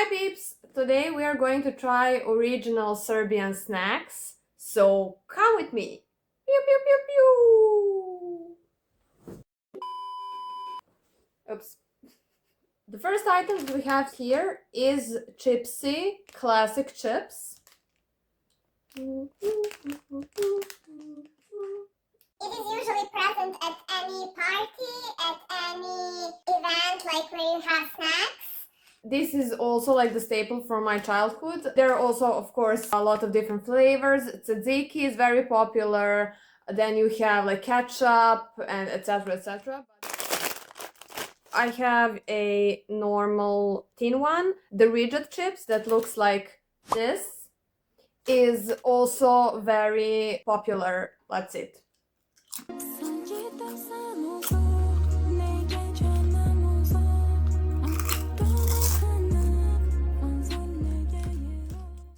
Hi peeps! Today we are going to try original Serbian snacks, so come with me! Pew pew pew pew! Oops. The first item we have here is Chipsy classic chips. It is usually present at any party, at any event, like where you have snacks. This is also like the staple from my childhood. There are also, of course, a lot of different flavors. Tzatziki is very popular. Then you have like ketchup and etc. etc. I have a normal tin one. The rigid chips that looks like this is also very popular. That's it.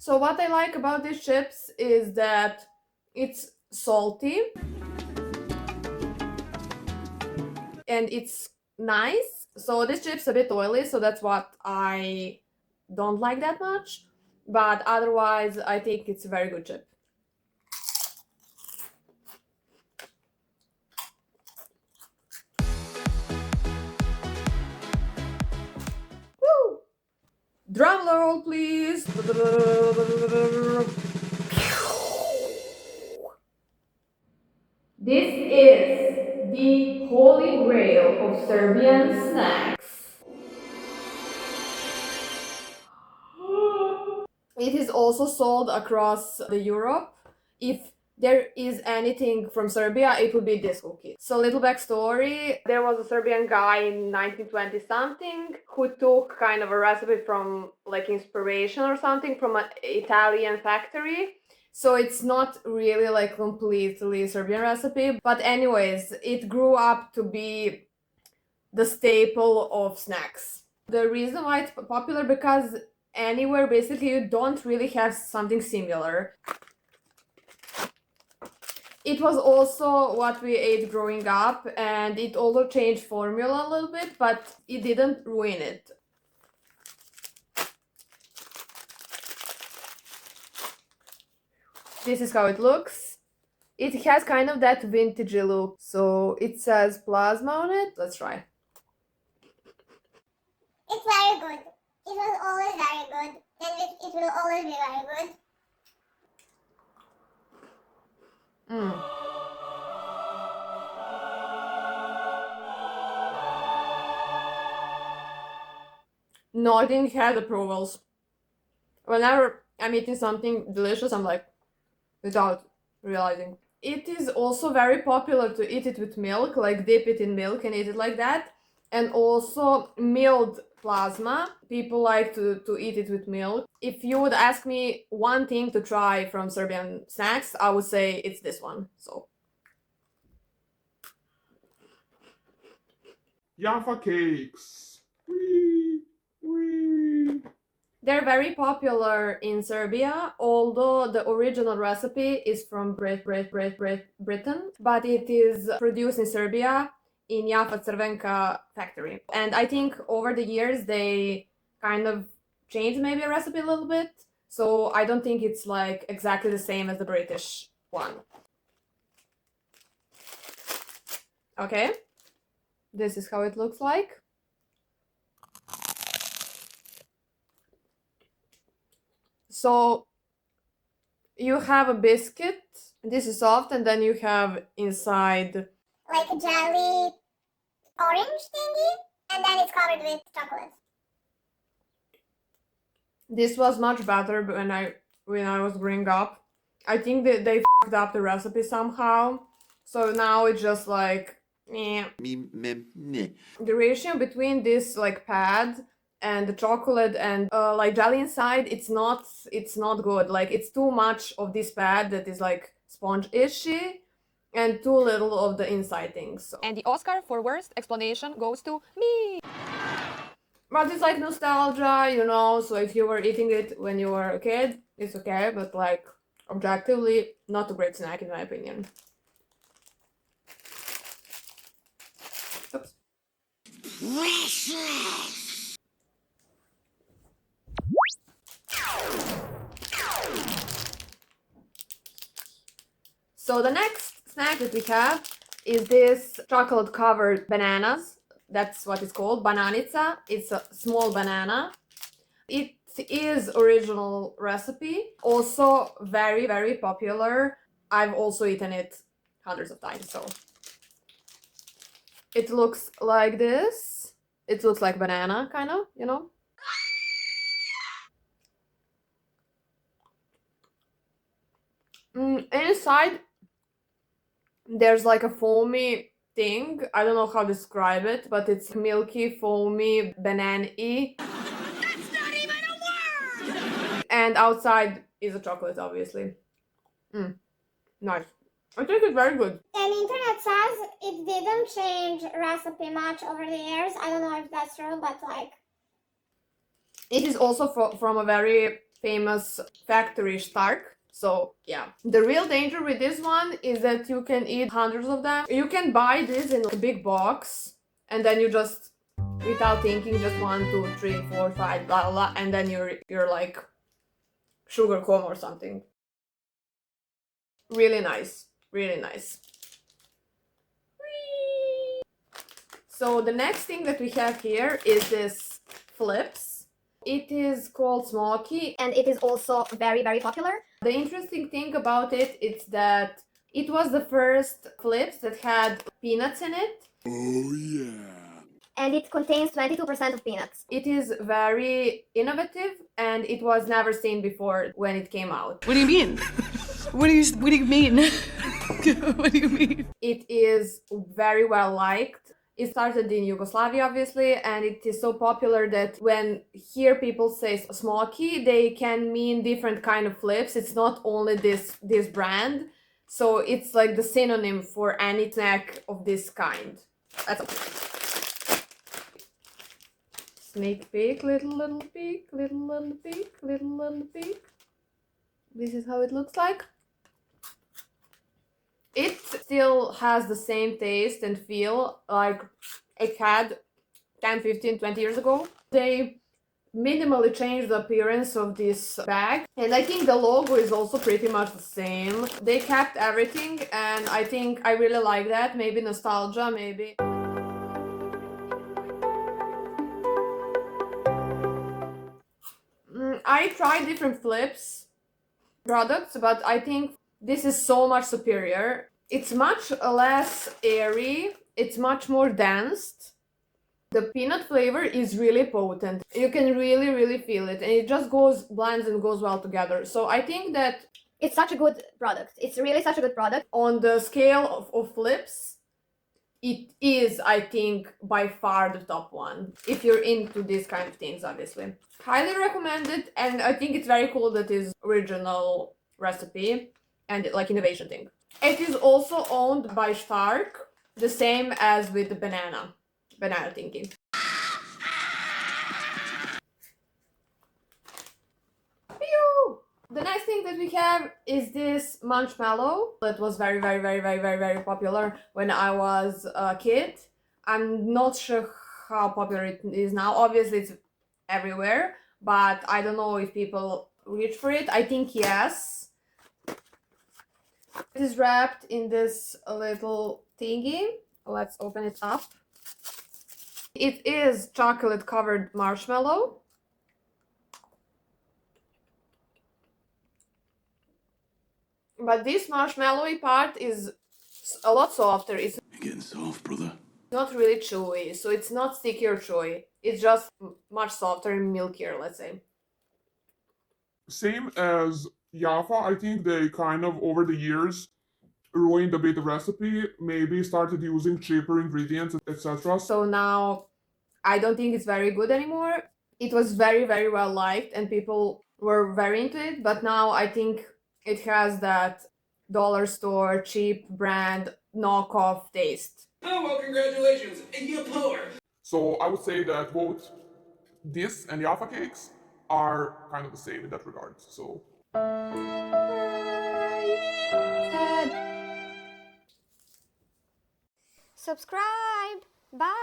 So what I like about these chips is that it's salty and it's nice. So this chip's a bit oily, so that's what I don't like that much. But otherwise, I think it's a very good chip. Woo! Drum roll, please. This is the holy grail of Serbian snacks. It is also sold across the Europe. If there is anything from Serbia, it would be this cookie. So little backstory, there was a Serbian guy in 1920 something who took kind of a recipe from like inspiration or something from an Italian factory. So it's not really like completely Serbian recipe, but anyways, it grew up to be the staple of snacks. The reason why it's popular because anywhere basically you don't really have something similar. It was also what we ate growing up, and it also changed formula a little bit, but it didn't ruin it. This is how it looks. It has kind of that vintagey look, so it says Plazma on it. Let's try. It's very good. It was always very good, and it will always be very good. No, I didn't have approvals. Whenever I'm eating something delicious, I'm like, without realizing. It is also very popular to eat it with milk, like dip it in milk and eat it like that. And also milled plasma. People like to eat it with milk. If you would ask me one thing to try from Serbian snacks, I would say it's this one. So Jaffa cakes. Whee, whee. they're very popular in Serbia, although the original recipe is from Britain, but it is produced in Serbia in Jaffa Crvenka factory. And I think over the years they kind of changed maybe a recipe a little bit, so I don't think it's like exactly the same as the British one. Okay, this is how it looks like. So you have a biscuit, this is soft, and then you have inside Like a jelly orange thingy, and then it's covered with chocolate. this was much better when I was growing up. I think that they fucked up the recipe somehow, so now it's just like eh. The ratio between this like pad and the chocolate and like jelly inside, it's not good. Like it's too much of this pad that is like sponge-ishy and too little of the inside things. So. And the Oscar for worst explanation goes to me. But it's like nostalgia, you know, so if you were eating it when you were a kid, it's okay, but like objectively, not a great snack in my opinion. Oops. So the next snack that we have is this chocolate covered bananas. That's what it's called, Bananica. It's a small banana. It is original recipe, also very, very popular. I've also eaten it hundreds of times, so. It looks like this. It looks like banana, kind of, you know? Inside, there's like a foamy thing. I don't know how to describe it, but it's milky, foamy, banana-y. That's not even a word! And outside is a chocolate, obviously. Nice. I think it's very good. And internet says it didn't change recipe much over the years. I don't know if that's true, but like... It is also from a very famous factory, Stark. So yeah, the real danger with this one is that you can eat hundreds of them. You can buy this in a big box and then you just, without thinking, just 1, 2, 3, 4, 5, blah blah, blah, and then you're like sugar coma or something. Really nice, really nice. Whee! So the next thing that we have here is this flips. It is called Smoki And it is also very, very popular. The interesting thing about it is that it was the first flips that had peanuts in it. Oh yeah. And it contains 22% of peanuts. It is very innovative and it was never seen before when it came out. What do you mean? What do you mean? What do you mean? It is very well liked. It started in Yugoslavia, obviously, and it is so popular that when hear people say Smoki, they can mean different kind of flips. It's not only this brand. So it's like the synonym for any snack of this kind. That's all. Sneak peek, little peek, little peek, little peek. This is how it looks like. It still has the same taste and feel like it had 10, 15, 20 years ago. They minimally changed the appearance of this bag, and I think the logo is also pretty much the same. They kept everything, and I think I really like that. Maybe nostalgia, maybe. I tried different flips products, but I think this is so much superior. It's much less airy, it's much more dense. The peanut flavor is really potent. You can really feel it, and it just blends and goes well together. So I think that It's such a good product. It's really such a good product. on the scale of flips, it is, I think, by far the top one. If you're into these kind of things, obviously. Highly recommend it, and I think it's very cool that it's original recipe and like innovation thing. It is also owned by Stark, the same as with the banana thingy. Pew! The next thing that we have is this Munchmallow that was very popular when I was a kid. I'm not sure how popular it is now. Obviously, it's everywhere, but I don't know if people reach for it. I think yes. It is wrapped in this little thingy. Let's open it up. It is chocolate covered marshmallow. But this marshmallowy part is a lot softer. It's You're getting soft, brother. not really chewy, so it's not sticky or chewy. It's just much softer and milkier, let's say. Same as Jaffa, I think they kind of over the years ruined a bit the recipe, maybe started using cheaper ingredients, etc. So now I don't think it's very good anymore. It was very well liked and people were very into it, but now I think it has that dollar store cheap brand knockoff taste. Oh, well, congratulations. You're poor. So I would say that both this and Jaffa cakes are kind of the same in that regard. So Subscribe. Bye.